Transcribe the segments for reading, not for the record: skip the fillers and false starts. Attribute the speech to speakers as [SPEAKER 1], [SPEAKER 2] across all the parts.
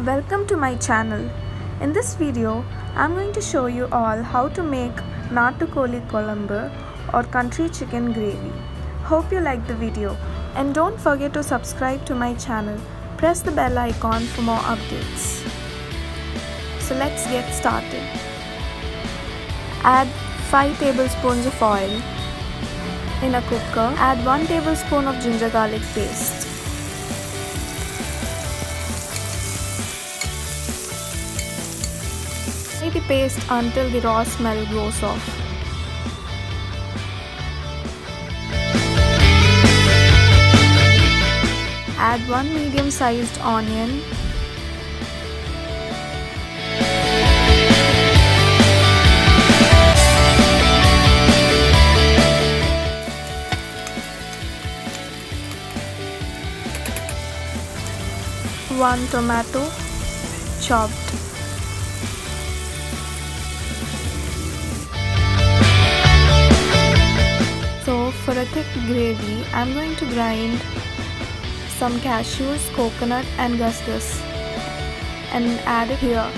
[SPEAKER 1] Welcome to my channel. In this video, I'm going to show you all how to make Nattu Koli Kolambu or country chicken gravy. Hope you like the video and don't forget to subscribe to my channel. Press the bell icon for more updates. So let's get started. Add 5 tablespoons of oil. In a cooker, add 1 tablespoon of ginger garlic paste. Fry the paste until the raw smell goes off. Add 1 medium-sized onion. One tomato, chopped. So for a thick gravy, I'm going to grind some cashews, coconut and gustus and add it here.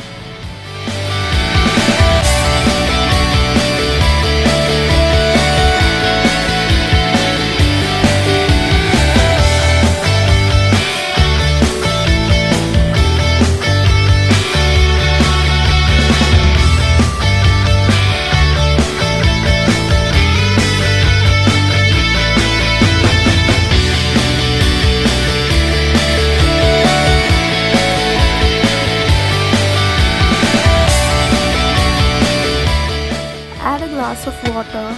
[SPEAKER 1] Add a glass of water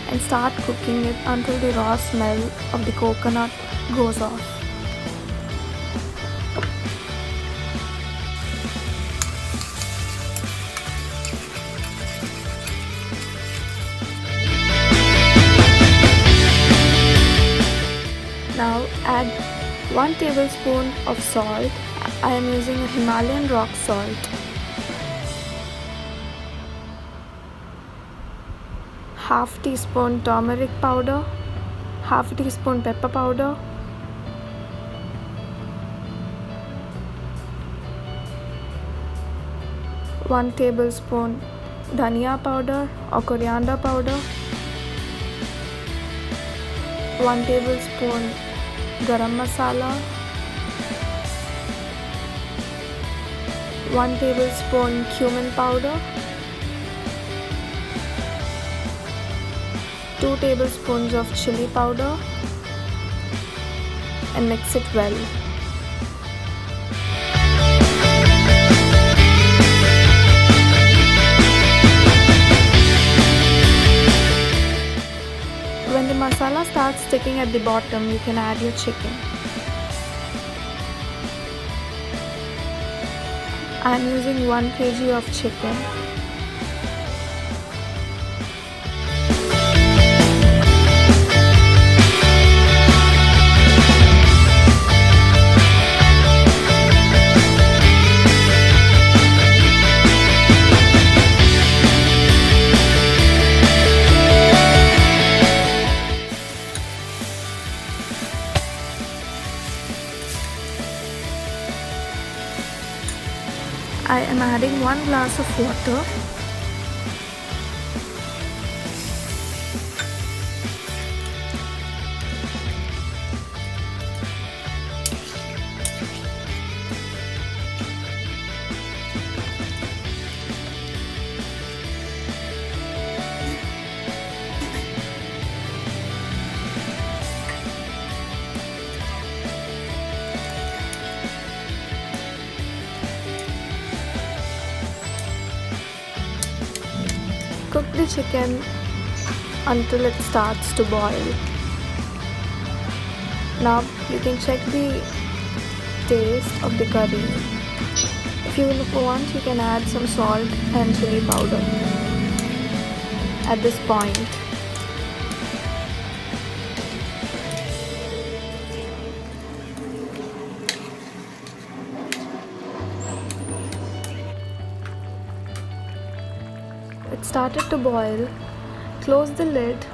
[SPEAKER 1] and start cooking it until the raw smell of the coconut goes off. Now add 1 tablespoon of salt. I am using a Himalayan rock salt. Half teaspoon turmeric powder, half teaspoon pepper powder, one tablespoon dhania powder or coriander powder, 1 tablespoon garam masala, 1 tablespoon cumin powder, 2 tablespoons of chili powder and mix it well. When the masala starts sticking at the bottom, you can add your chicken. I am using 1 kg of chicken. I am adding 1 glass of water. Cook the chicken until it starts to boil. Now you can check the taste of the curry. If you want, you can add some salt and chili powder at this point. It started to boil. Close the lid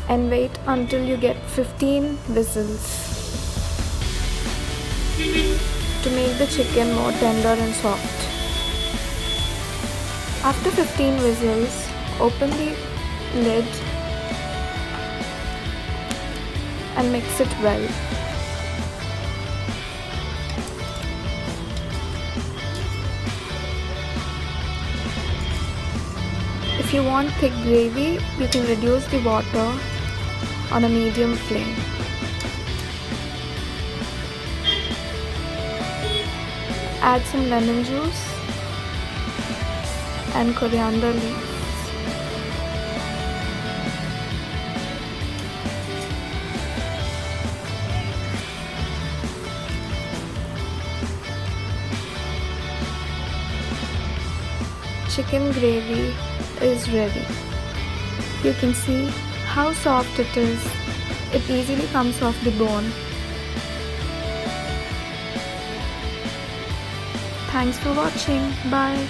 [SPEAKER 1] and wait until you get 15 whistles. to make the chicken more tender and soft. After 15 whistles, open the lid and mix it well. If you want thick gravy, you can reduce the water on a medium flame. Add some lemon juice and coriander leaves. Chicken gravy is ready. You can see how soft it is. It easily comes off the bone. Thanks for watching. Bye.